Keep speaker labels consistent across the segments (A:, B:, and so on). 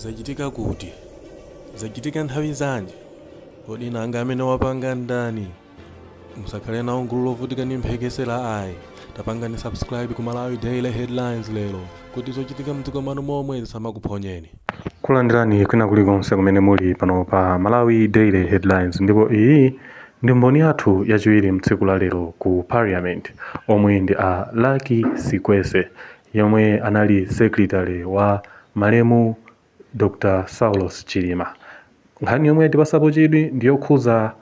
A: zachitika kuti zachitika nthawi zanji kodi nanga amene wapanga ndani musakhale nawo gulu lovutika ndi mphekesera ayi tapangani subscribe ku Malawi Daily Headlines lero kuti zochitika mdziko mwanu momwe zisamakuphonyeni
B: kulandirani kwina kulikonse kumene muli pano pa Malawi Daily Headlines ndipo iyi ndi mboni yathu yachiwiri mtsiku la lero ku Parliament omwe ndi a Luckie Likwese yomwe anali secretary wa malemu Dr. Saulos Chilima. Nkhani yomwe tipasapo chidwi ndiyokhuza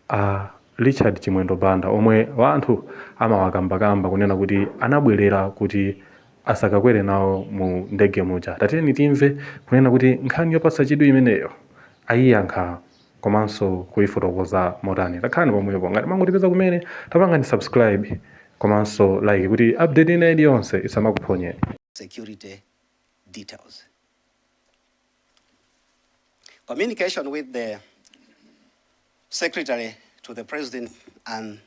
B: a Richard Chimwendo Banda omwe wanthu amawakambakamba kunena kuti anabwerera kuti asakakwere nawo mu ndege muja. Tatiyeni timve kunena kuti nkhani yopatsa chidwi imeneyo ayiyankha komanso kuyifotokoza motani. Takhani pomwepo ngati mangotipeza kumene tapangani subscribe komanso like kuti update ina iliyonse isamakuphonyeni.
C: Security details. Communication with the Secretary to the President and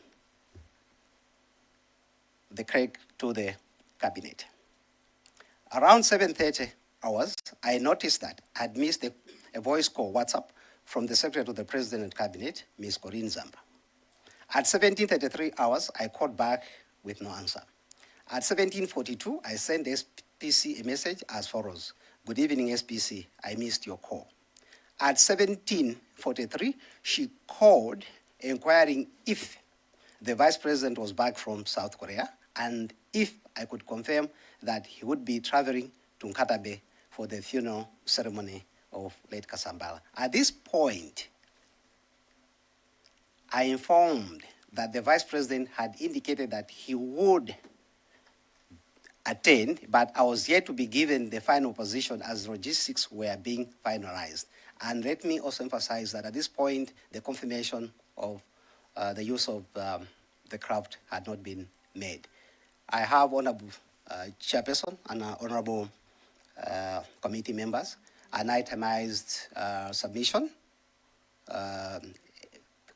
C: the Craig to the Cabinet. Around 7:30 hours, I noticed that I had missed a voice call WhatsApp from the Secretary to the President and Cabinet, Ms. Corinne Zamba. At 17:33 hours, I called back with no answer. At 17:42, I sent SPC a message as follows: "Good evening, SPC, I missed your call." At 17:43, she called inquiring if the Vice President was back from South Korea and if I could confirm that he would be traveling to Nkatabe for the funeral ceremony of late Kasambala. At this point, I informed that the Vice President had indicated that he would attend, but I was yet to be given the final position as logistics were being finalized. And let me also emphasize that at this point, the confirmation of the use of the craft had not been made. I have honorable chairperson and honorable committee members, an itemized submission,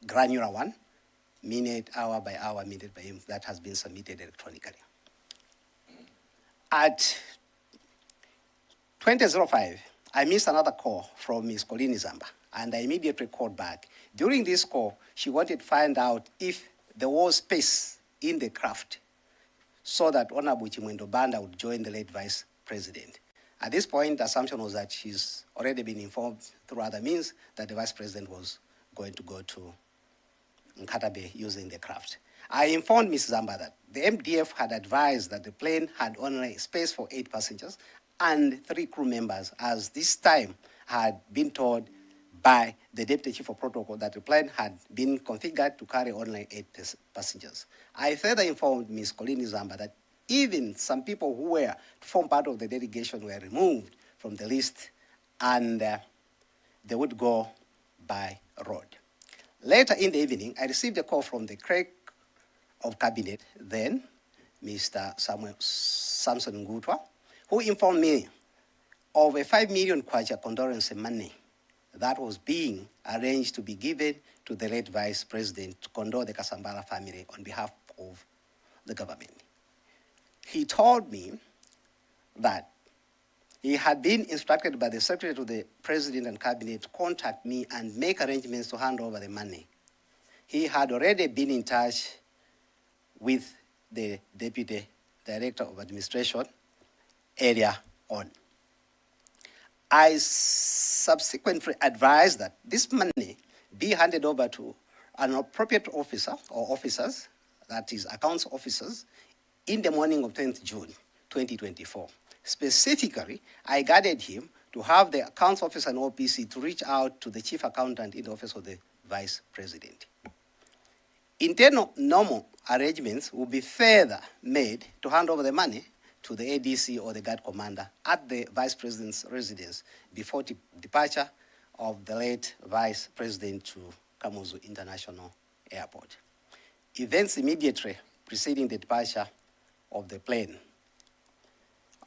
C: granular one, minute, hour by hour, minute by minute, that has been submitted electronically. At 20:05, I missed another call from Ms. Corinne Zamba, and I immediately called back. During this call, she wanted to find out if there was space in the craft so that Honorable Chimwendo Banda would join the late Vice President. At this point, the assumption was that she's already been informed through other means that the Vice President was going to go to Nkatabe using the craft. I informed Ms. Zamba that the MDF had advised that the plane had only space for 8 passengers and 3 crew members, as this time had been told by the Deputy Chief of Protocol that the plane had been configured to carry only 8 passengers. I further informed Ms. Corinne Zamba that even some people who were to form part of the delegation were removed from the list and they would go by road. Later in the evening, I received a call from the Craig of Cabinet, then Mr. Samson Ngutwa, who informed me of a 5 million kwacha condolence money that was being arranged to be given to the late Vice President to condole the Kasambala family on behalf of the government. He told me that he had been instructed by the Secretary to the President and Cabinet to contact me and make arrangements to hand over the money. He had already been in touch with the Deputy Director of Administration earlier on. I subsequently advised that this money be handed over to an appropriate officer or officers, that is accounts officers, in the morning of 10th June 2024. Specifically, I guided him to have the accounts officer and OPC to reach out to the chief accountant in the office of the Vice President. Internal normal arrangements will be further made to hand over the money to the ADC or the guard commander at the Vice President's residence before departure of the late Vice President to Kamuzu International Airport. Events immediately preceding the departure of the plane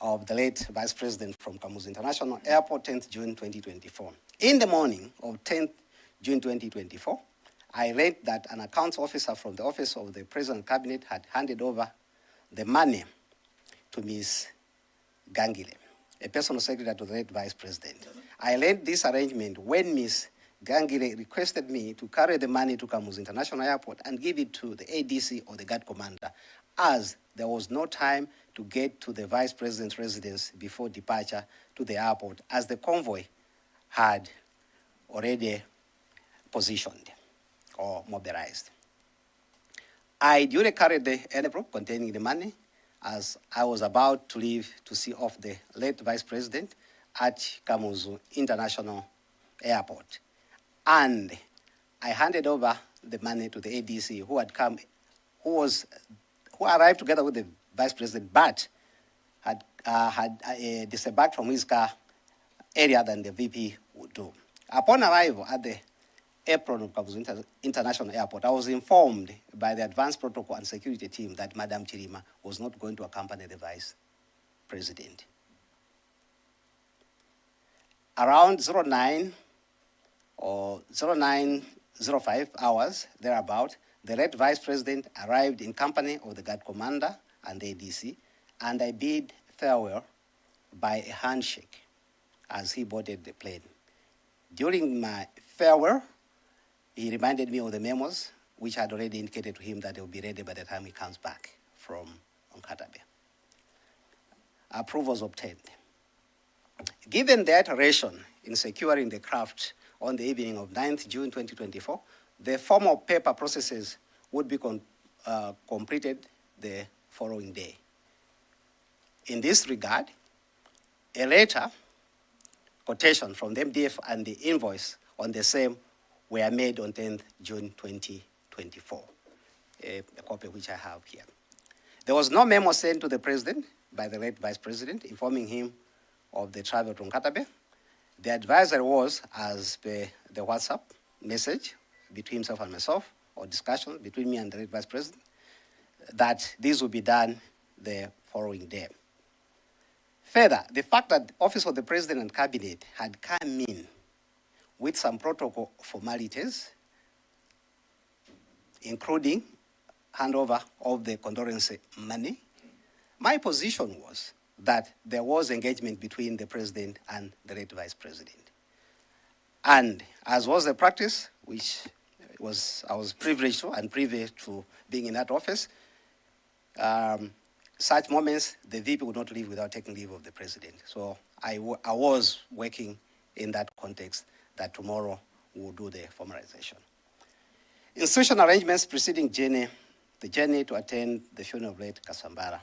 C: of the late Vice President from Kamuzu International Airport, 10th June 2024. In the morning of 10th June 2024, I read that an accounts officer from the office of the President Cabinet had handed over the money to Ms. Gangile, a personal secretary to the late Vice President. I learned this arrangement when Ms. Gangile requested me to carry the money to Kamuzu International Airport and give it to the ADC or the guard commander, as there was no time to get to the vice president's residence before departure to the airport, as the convoy had already positioned or mobilized. I duly carried the envelope containing the money as I was about to leave to see off the late vice president at Kamuzu International Airport. And I handed over the money to the ADC who arrived together with the vice president, but had disembarked from his car earlier than the VP would do. Upon arrival at the apron of Kamuzu International Airport, I was informed by the advanced protocol and security team that Madam Chilima was not going to accompany the vice president. Around 09 or 09:05 hours, thereabout, the late vice president arrived in company of the guard commander and the ADC, and I bid farewell by a handshake as he boarded the plane. During my farewell, he reminded me of the memos, which had already indicated to him that they will be ready by the time he comes back from Nkatabe. Approval was obtained. Given the iteration in securing the craft on the evening of 9th June 2024, the formal paper processes would be completed the following day. In this regard, a letter, quotation from the MDF and the invoice on the same were made on 10th June 2024, a copy which I have here. There was no memo sent to the president by the late vice president informing him of the travel to Nkatabe. The advisor was, as per the WhatsApp message between himself and myself, or discussion between me and the late vice president, that this would be done the following day. Further, the fact that the Office of the President and Cabinet had come in with some protocol formalities, including handover of the condolence money, my position was that there was engagement between the president and the late vice president. And as was the practice, which I was privileged to and privy to being in that office, such moments, the VP would not leave without taking leave of the president. So I was working in that context that tomorrow we'll do the formalization. Institutional arrangements preceding the journey to attend the funeral of late Kasambara.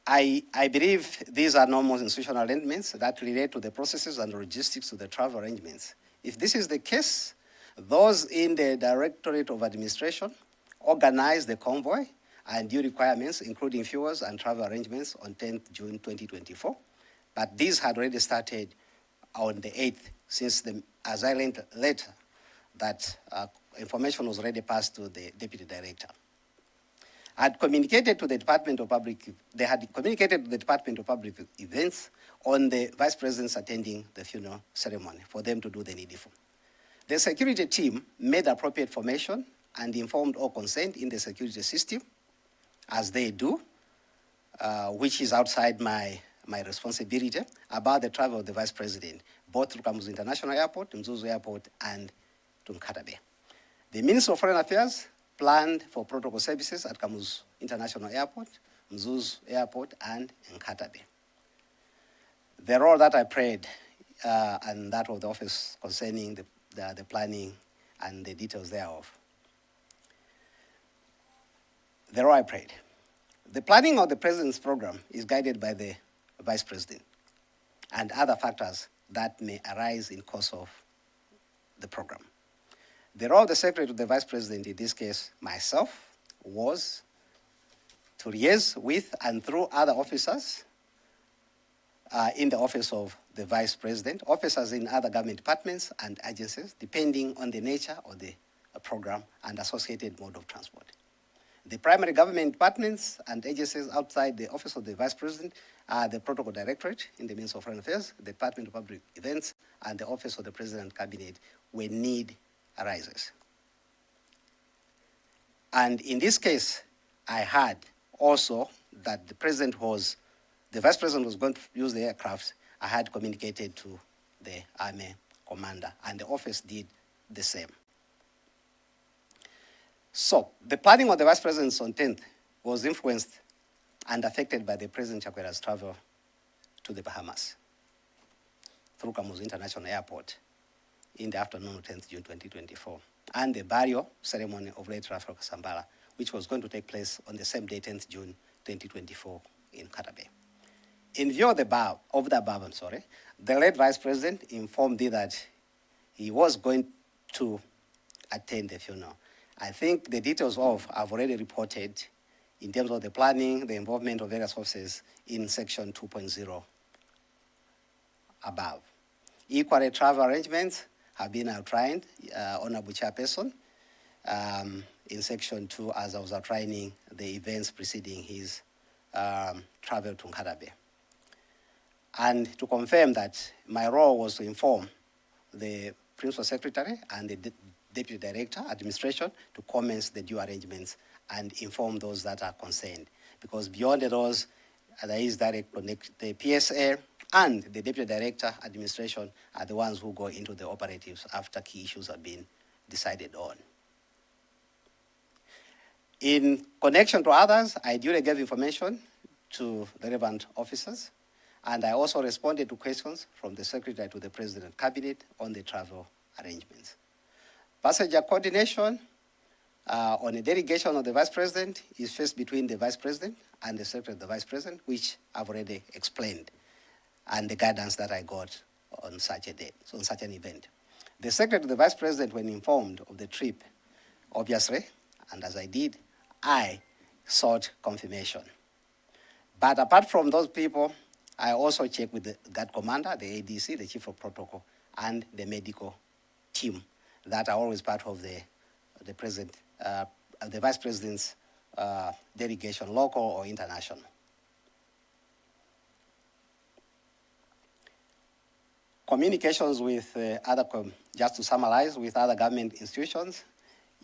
C: I believe these are normal institutional arrangements that relate to the processes and logistics of the travel arrangements. If this is the case, those in the Directorate of Administration organize the convoy and due requirements, including fuels and travel arrangements on 10th June 2024. But these had already started on the 8th, since as I learned later, that information was already passed to the Deputy Director. They had communicated to the Department of Public Events on the Vice President's attending the funeral ceremony for them to do the needful. The security team made appropriate formation and informed all concerned in the security system, as they do, which is outside my responsibility, about the travel of the Vice President, both to Kamuzu International Airport, Mzuzu Airport, and to Nkatabe. The Minister of Foreign Affairs planned for protocol services at Kamuzu International Airport, Mzuzu Airport, and Nkatabe. The role that I played, and that of the office concerning the planning and the details thereof. The role I played. The planning of the President's program is guided by the Vice President and other factors that may arise in course of the program. The role of the Secretary to the Vice President, in this case myself, was to liaise with and through other officers in the office of the Vice President, officers in other government departments and agencies, depending on the nature of the program and associated mode of transport. The primary government departments and agencies outside the office of the Vice President are the Protocol Directorate in the Ministry of Foreign Affairs, the Department of Public Events, and the Office of the President and Cabinet when need arises. And in this case, I heard also that the Vice President was going to use the aircraft. I had communicated to the army commander, and the office did the same. So the planning of the Vice President on 10th was influenced and affected by the President Atakwera's travel to the Bahamas through Kamuzu International Airport in the afternoon of 10th June 2024, and the burial ceremony of late Rafael Kasambala, which was going to take place on the same day, 10th June 2024 in Katabe. In view of the above, the late Vice President informed me that he was going to attend the funeral. I think the details I've already reported in terms of the planning, the involvement of various officers in section 2.0 above. Equally, travel arrangements have been outlined, Honorable Chairperson, in section 2 as I was outlining the events preceding his travel to Nkatabe. And to confirm that my role was to inform the Principal Secretary and the Deputy Director, Administration, to commence the due arrangements and inform those that are concerned. Because beyond those, there is direct connect. The PSA and the Deputy Director, Administration, are the ones who go into the operatives after key issues have been decided on. In connection to others, I duly gave information to the relevant officers, and I also responded to questions from the Secretary to the President Cabinet on the travel arrangements. Passenger coordination on a delegation of the Vice President is first between the Vice President and the Secretary of the Vice President, which I've already explained, and the guidance that I got on such a day, on such an event. The Secretary of the Vice President, when informed of the trip, obviously, and as I did, I sought confirmation. But apart from those people, I also checked with the Guard Commander, the ADC, the Chief of Protocol, and the medical team that are always part of the Vice President's delegation, local or international. Communications with just to summarize, with other government institutions.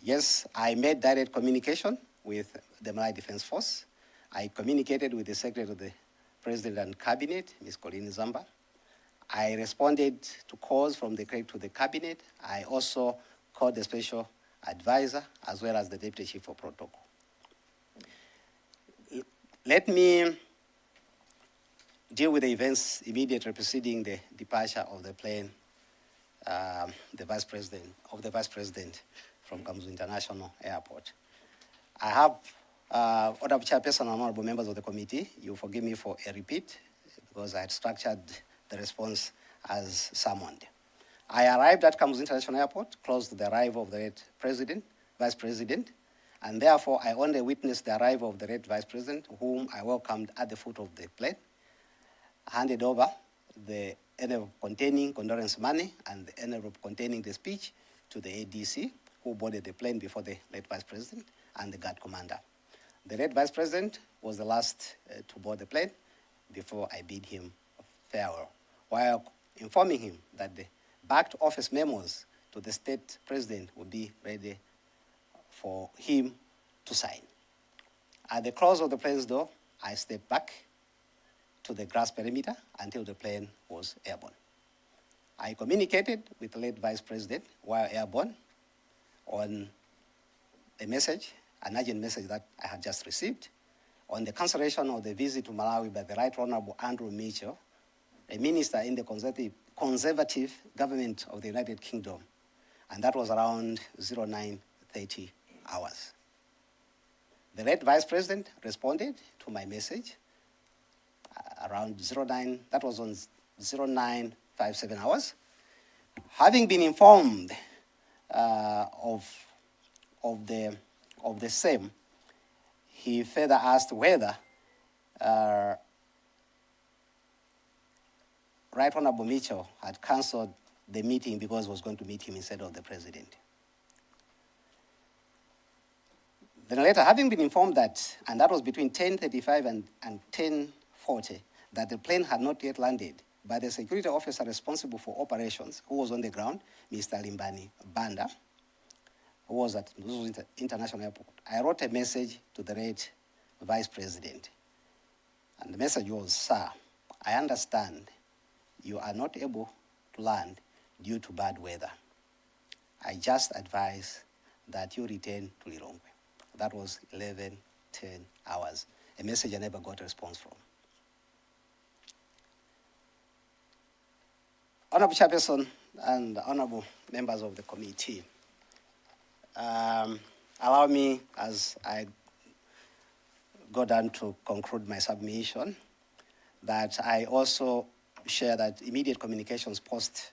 C: Yes, I made direct communication with the Malawi Defense Force. I communicated with the Secretary of the President and Cabinet, Ms. Colleen Zamba. I responded to calls from the to the Cabinet. I also called the Special Advisor as well as the Deputy Chief of Protocol. Let me deal with the events immediately preceding the departure of the plane, the Vice President from Kamuzu International Airport. I have, Honorable Chairperson and honorable members of the committee, you forgive me for a repeat because I had structured the response as summoned. I arrived at Kamuzu International Airport close to the arrival of the late Vice President, and therefore I only witnessed the arrival of the late Vice President, whom I welcomed at the foot of the plane, handed over the envelope containing condolence money and the envelope containing the speech to the ADC, who boarded the plane before the late Vice President and the Guard Commander. The late Vice President was the last to board the plane before I bid him farewell, while informing him that the backed office memos to the State President would be ready for him to sign. At the close of the plane's door, I stepped back to the grass perimeter until the plane was airborne. I communicated with the late Vice President while airborne on a message, an urgent message that I had just received, on the cancellation of the visit to Malawi by the Right Honorable Andrew Mitchell, a minister in the conservative government of the United Kingdom, and that was around 09:30 hours. The late Vice President responded to my message around 09, that was on 09:57 hours. Having been informed of the same, he further asked whether Right Honorable Mitchell had cancelled the meeting because he was going to meet him instead of the President. Then later, having been informed that, and that was between 10:35 and 10:40, that the plane had not yet landed by the security officer responsible for operations, who was on the ground, Mr. Limbani Banda, who was at International Airport, I wrote a message to the late Vice President. And the message was, "Sir, I understand you are not able to land due to bad weather. I just advise that you return to Lilongwe. That was 11:10 hours. A message I never got a response from. Honorable Chairperson and honorable members of the committee, allow me, as I go down to conclude my submission, that I also share that immediate communications post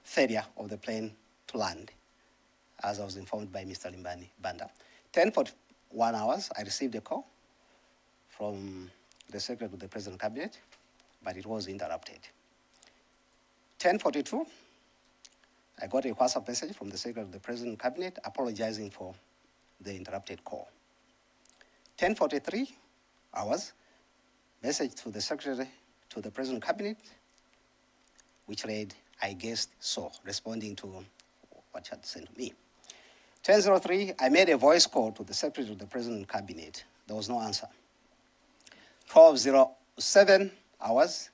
C: failure of the plane to land, as I was informed by Mr. Limbani Banda. 10:41 hours, I received a call from the Secretary of the President Cabinet, but it was interrupted. 10:42, I got a WhatsApp message from the Secretary of the President Cabinet apologizing for the interrupted call. 10:43 hours, message to the Secretary to the President Cabinet, which read, I guessed so, responding to what she had sent to me. 10:03, I made a voice call to the Secretary of the President Cabinet. There was no answer. 12:07 hours,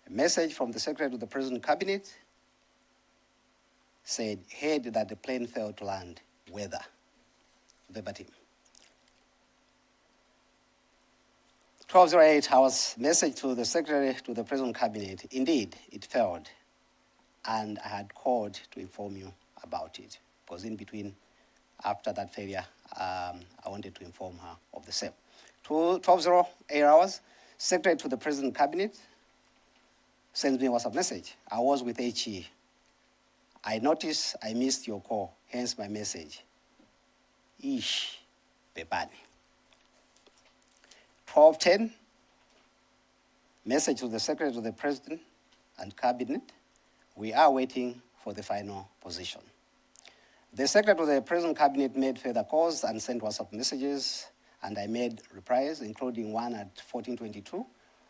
C: a message from the Secretary of the President Cabinet said, heard that the plane failed to land, weather, verbatim. 12:08 hours, message to the Secretary to the President Cabinet, indeed, it failed, and I had called to inform you about it, because in between, after that failure, I wanted to inform her of the same. 12:08 hours, Secretary to the President Cabinet sends me a WhatsApp message. I was with HE. I noticed I missed your call, hence my message. Ish, Bebani. 12:10, message to the Secretary to the President and Cabinet. We are waiting for the final position. The Secretary to the President Cabinet made further calls and sent WhatsApp messages, and I made replies, including one at 14:22.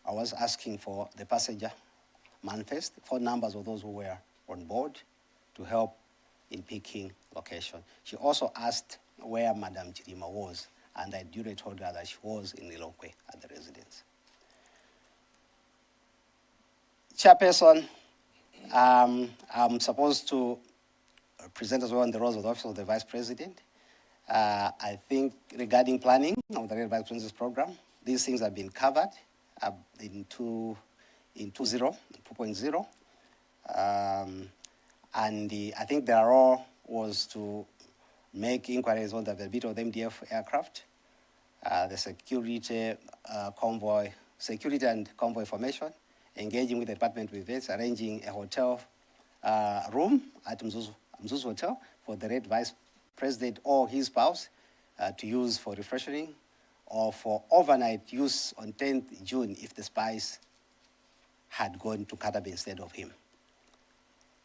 C: I was asking for the passenger manifest, phone numbers of those who were on board to help in picking location. She also asked where Madam Chilima was, and I duly told her that she was in Lilongwe at the residence. Chairperson, I'm supposed to present as well on the roles of the Office of the Vice President. I think regarding planning of the Red Vice President's program, these things have been covered in 2.0. And I think their role was to make inquiries on the availability of the MDF aircraft, the security and convoy formation, engaging with the Department of Defense, arranging a hotel room at Mzuzu Hotel for the Red Vice President or his spouse to use for refreshing, or for overnight use on 10th June if the spies had gone to Katabe instead of him.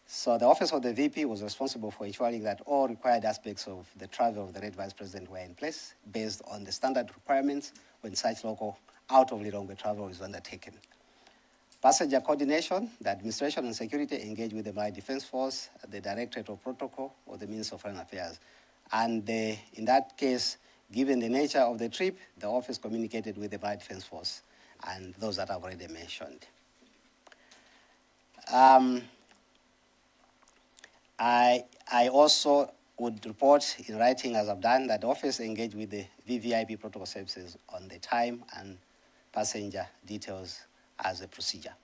C: So the Office of the VP was responsible for ensuring that all required aspects of the travel of the Red Vice President were in place based on the standard requirements when such local out of Lilongwe travel is undertaken. Passenger coordination, the administration and security engaged with the Malawi Defense Force, the Directorate of Protocol, or the Minister of Foreign Affairs. And in that case, given the nature of the trip, the office communicated with the Malawi Defense Force and those that I've already mentioned. I also would report in writing, as I've done, that the office engaged with the VVIP protocol services on the time and passenger details as a procedure.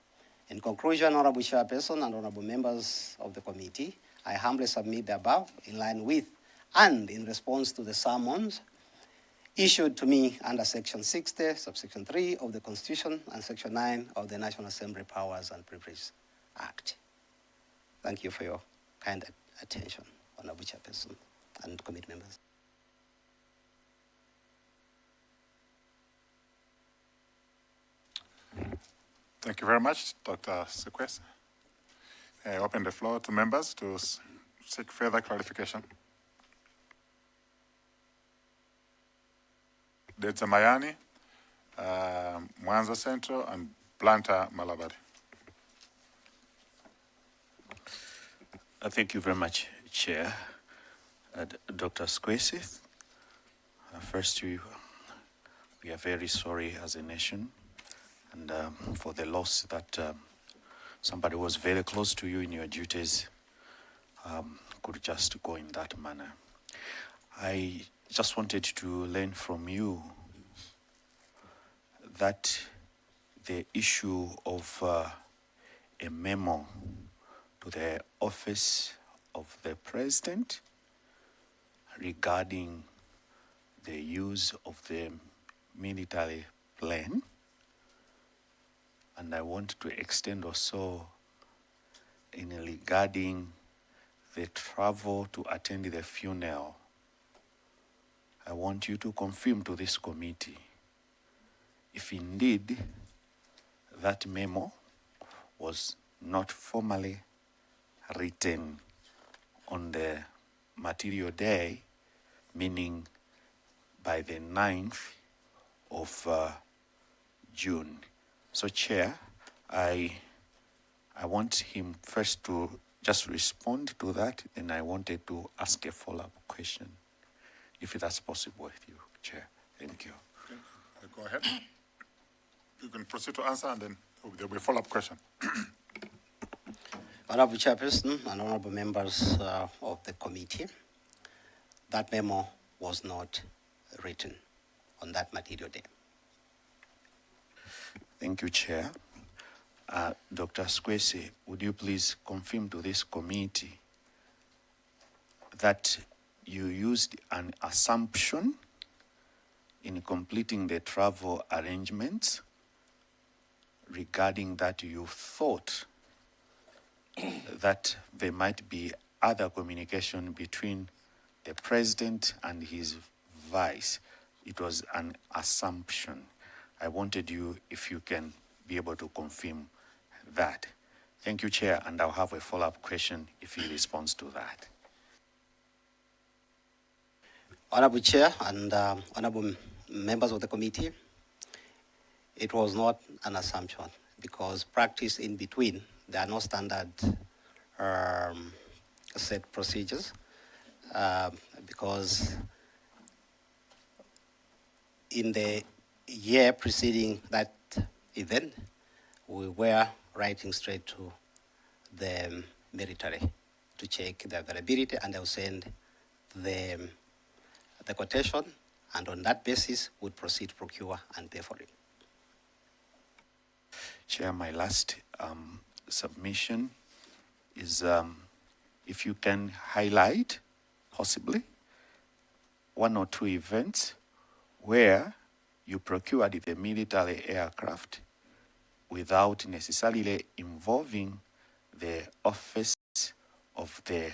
C: In conclusion, Honorable Chairperson and Honorable members of the committee, I humbly submit the above in line with and in response to the summons issued to me under Section 60, subsection 3 of the Constitution and Section 9 of the National Assembly Powers and Privileges Act. Thank you for your kind attention, Honorable Chairperson and committee members.
D: Thank you very much, Dr. Likwese. I open the floor to members to seek further clarification. Dedza Mayani, Mwanza Central, and Planta Malawi.
E: Thank you very much, Chair. Dr. Likwese, first, we are very sorry as a nation and for the loss that somebody who was very close to you in your duties could just go in that manner. I just wanted to learn from you that the issue of a memo to the office of the president regarding the use of the military plane, and I want to extend also in regarding the travel to attend the funeral. I want you to confirm to this committee if indeed that memo was not formally written on the material day, meaning by the 9th of June. So, Chair, I want him first to just respond to that, and I wanted to ask a follow-up question, if that's possible with you, Chair. Thank you.
D: Okay. Go ahead. You can proceed to answer, and then there will be a follow-up question.
C: Honorable Chairperson and honorable members of the committee, that memo was not written on that material day.
E: Thank you, Chair. Dr. Squese, would you please confirm to this committee that you used an assumption in completing the travel arrangements regarding that you thought that there might be other communication between the president and his vice? It was an assumption. I wanted you, if you can be able to confirm that. Thank you, Chair, and I'll have a follow-up question if he responds to that.
C: Honorable Chair and honorable members of the committee, it was not an assumption because practice in between, there are no standard set procedures because in the year preceding that event, we were writing straight to the military to check the availability, and I'll send the quotation, and on that basis, would proceed to procure and pay for it.
E: Chair, my last submission is if you can highlight, possibly, one or two events where you procured the military aircraft without necessarily involving the office of the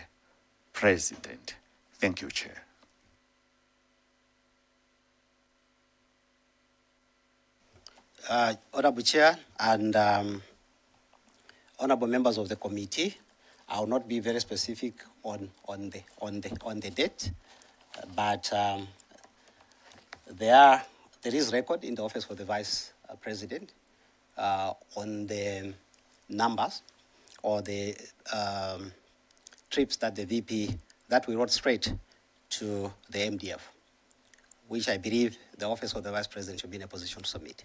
E: president. Thank you, Chair.
C: Honorable Chair and honorable members of the committee, I will not be very specific on the date, but there is record in the office for the vice president on the numbers or the trips that the VP that we wrote straight to the MDF, which I believe the office of the vice president should be in a position to submit.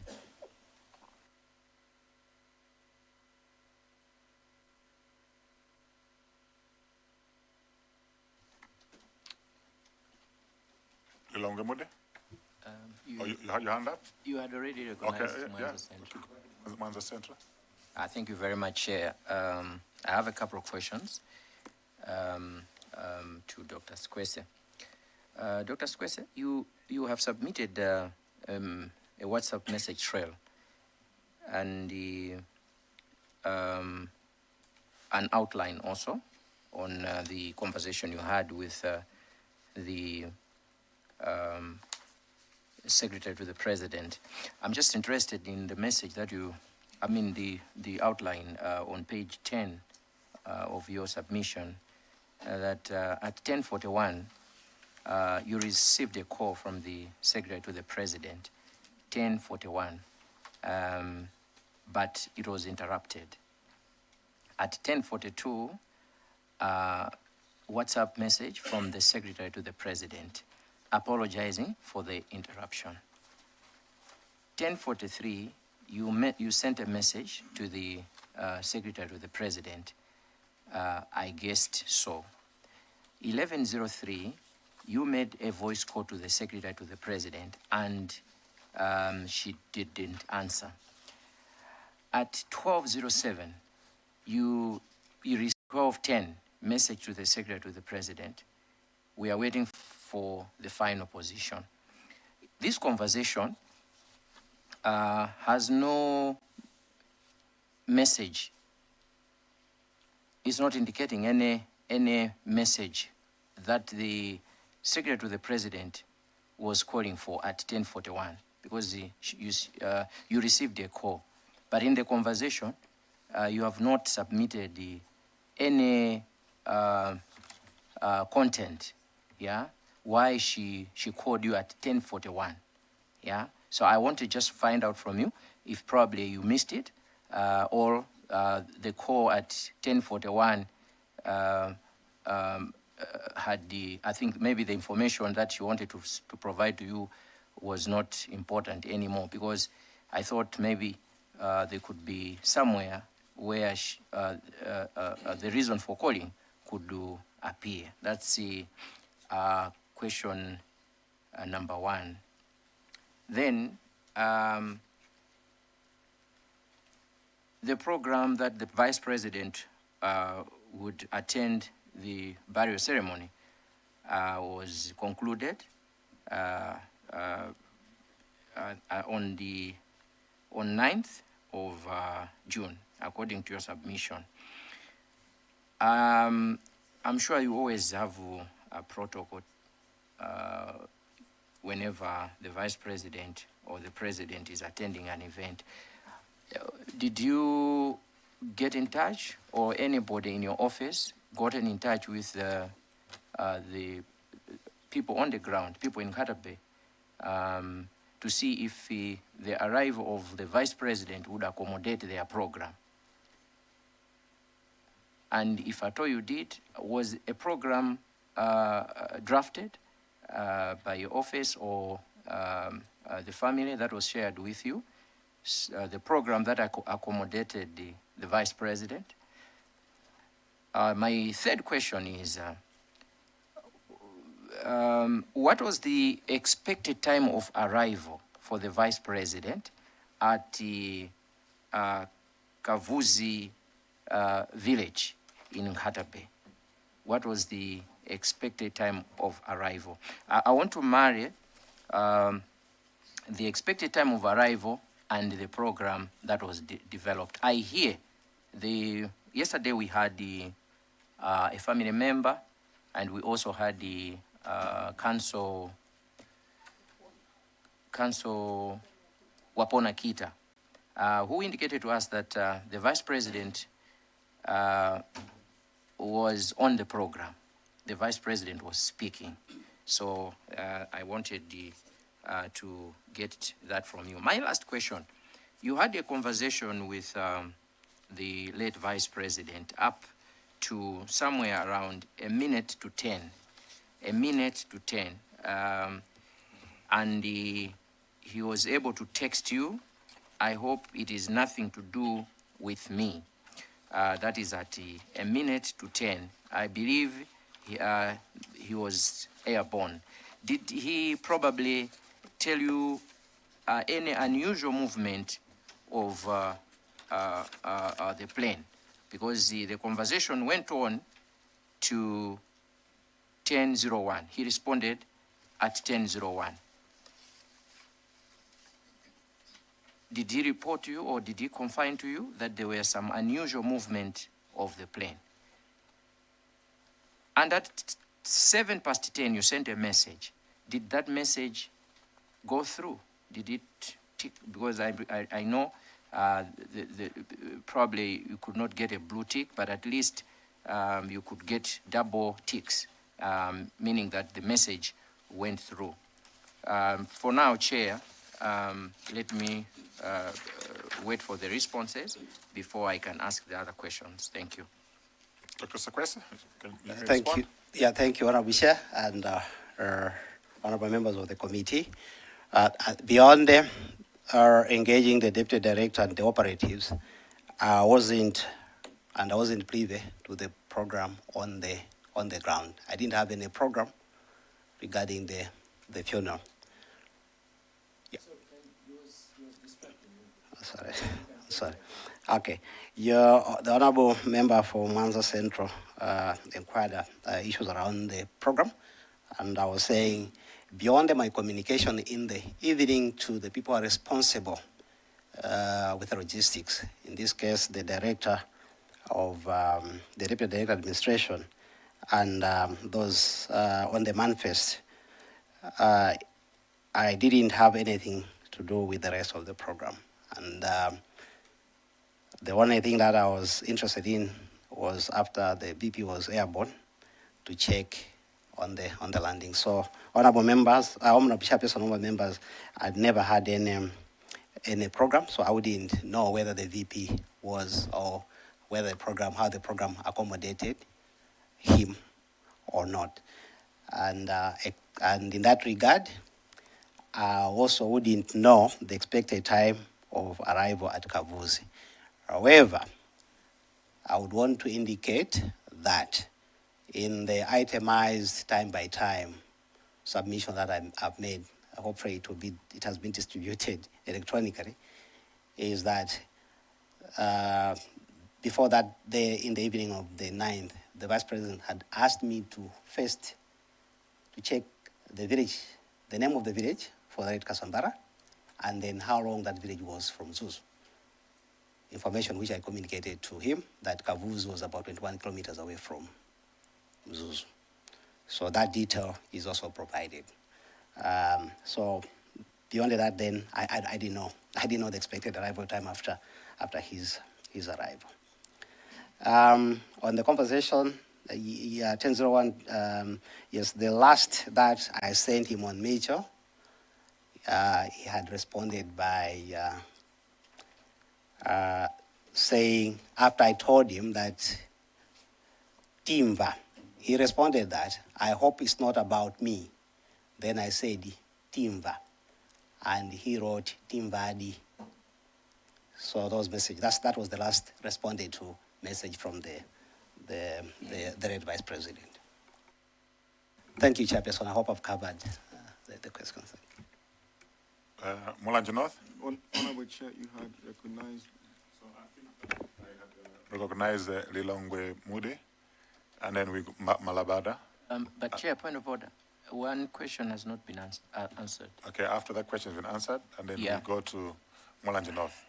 D: You had your hand up?
F: You had already recognized
D: Mwanza Central.
F: Thank you very much, Chair. I have a couple of questions to Dr. Squese. Dr. Squese, you have submitted a WhatsApp message trail and an outline also on the conversation you had with the Secretary to the President. I'm just interested in the message that the outline on page 10 of your submission, that at 10:41, you received a call from the Secretary to the President, 10:41, but it was interrupted. At 10:42, WhatsApp message from the Secretary to the President, apologizing for the interruption. 10:43, you sent a message to the Secretary to the President, I guessed so. 11:03, you made a voice call to the Secretary to the President, and she didn't answer. At 12:07, you received 12:10 message to the Secretary to the President. We are waiting for the final position. This conversation has no message. It's not indicating any message that the Secretary to the President was calling for at 10:41, because you received a call. But in the conversation, you have not submitted any content, yeah? Why she called you at 10:41, yeah? So I want to just find out from you if probably you missed it, or the call at 10:41 had I think maybe the information that she wanted to provide to you was not important anymore, because I thought maybe there could be somewhere where the reason for calling could appear. That's the question number one. Then the program that the Vice President would attend the burial ceremony was concluded on 9th of June, according to your submission. I'm sure you always have a protocol whenever the Vice President or the President is attending an event. Did you get in touch, or anybody in your office gotten in touch with the people on the ground, people in Katabe, to see if the arrival of the Vice President would accommodate their program? And if at all you did, was a program drafted by your office or the family that was shared with you, the program that accommodated the Vice President? My third question is, what was the expected time of arrival for the Vice President at the Kavuzi village in Katabe? What was the expected time of arrival? I want to marry the expected time of arrival and the program that was developed. I hear yesterday we had a family member, and we also had the council Wapona Kita, who indicated to us that the Vice President was on the program. The Vice President was speaking. So I wanted to get that from you. My last question, you had a conversation with the late Vice President up to somewhere around a minute to 10, and he was able to text you. I hope it is nothing to do with me. That is at a minute to 10. I believe he was airborne. Did he probably tell you any unusual movement of the plane? Because the conversation went on to 10:01. He responded at 10:01. Did he report to you, or did he confine to you that there were some unusual movement of the plane? And at 10:07, you sent a message. Did that message go through? Did it tick? Because I know probably you could not get a blue tick, but at least you could get double ticks, meaning that the message went through. For now, Chair, let me wait for the responses before I can ask the other questions. Thank you.
D: Dr. Likwese, can you
C: Thank
D: respond?
C: you. Yeah, thank you, Honorable Chair and honorable members of the committee. Beyond engaging the Deputy Director and the operatives, I wasn't privy to the program on the ground. I didn't have any program regarding the funeral. Yeah. Sorry. Okay. The honorable member for Mwanza Central inquired issues around the program, and I was saying, beyond my communication in the evening to the people who are responsible with the logistics, in this case, the director of the Deputy Director Administration, and those on the manifest, I didn't have anything to do with the rest of the program. And the only thing that I was interested in was after the BP was airborne to check on the landing. So, honorable members, honorable chairperson, honorable members, I'd never had any program, so I wouldn't know whether the VP was or whether the program, how the program accommodated him or not. And in that regard, I also wouldn't know the expected time of arrival at Kavuzi. However, I would want to indicate that in the itemized time by time submission that I've made, hopefully it has been distributed electronically, is that before that day, in the evening of the 9th, the Vice President had asked me to first to check the village, the name of the village for the late Kasambara, and then how long that village was from Zuzu. Information which I communicated to him, that Kavuzi was about 21 kilometers away from Zuzu. So that detail is also provided. So beyond that, then I didn't know. I didn't know the expected arrival time after his arrival. On the conversation, 1001, yes, the last that I sent him on Major, he had responded by saying, after I told him that Timva, he responded that, I hope it's not about me. Then I said, Timva. And he wrote Timvadi. So those messages, that was the last responded to message from the Red Vice President. Thank you, Chairperson. I hope I've covered the questions.
D: Mulanje North?
G: Honorable Chair, you had recognized.
D: So I think I had recognized Lilongwe Mudi, and then Malabada.
F: But Chair, point of order. One question has not been answered.
D: Okay, after that question has been answered, and then we go to Mulanje North.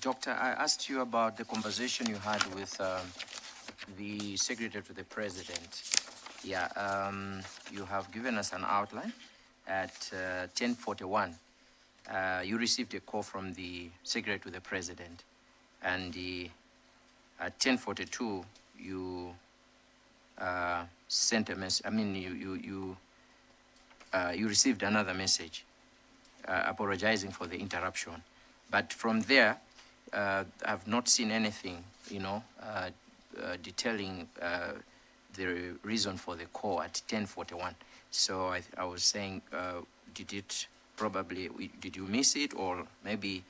F: Doctor, I asked you about the conversation you had with the Secretary to the President. Yeah, you have given us an outline. At 10:41, you received a call from the Secretary to the President, and at 10:42, you sent a message. I mean, you received another message apologizing for the interruption. But from there, I've not seen anything, detailing the reason for the call at 10:41. So I was saying, did you miss it, or maybe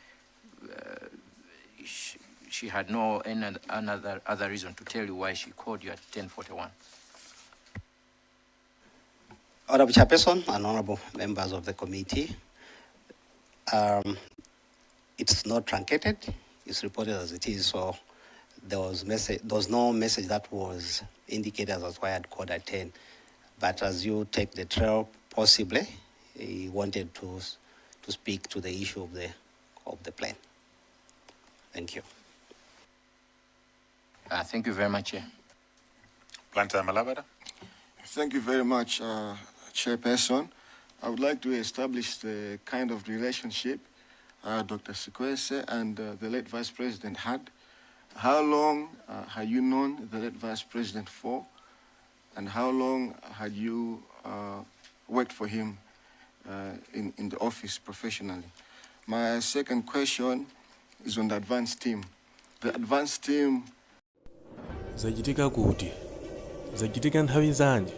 F: she had no other reason to tell you why she called you at 10:41?
C: Honorable Chairperson and honorable members of the committee, it's not truncated. It's reported as it is. So there was no message that was indicated as why I had called at 10. But as you take the trail, possibly he wanted to speak to the issue of the plane. Thank you.
F: Thank you very much, Chair.
D: Planter Malabada.
G: Thank you very much, Chairperson. I would like to establish the kind of relationship Dr. Likwese and the late Vice President had. How long had you known the late Vice President for? And how long had you worked for him in the office professionally? My second question is on the advance team. The advance team.
A: Zachitika kuti? Zachitika nthawi zanji?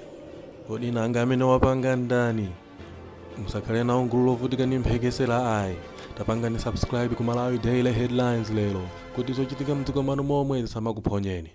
A: Kodi nanga amene wapanga ndani? Musakhale nawo gulu lovutika ndi mphekesera ayi. tapangani subscribe ku Malawi Daily Headlines lero kuti zochitika mdziko mwanu momwe zisamakuphonyeni.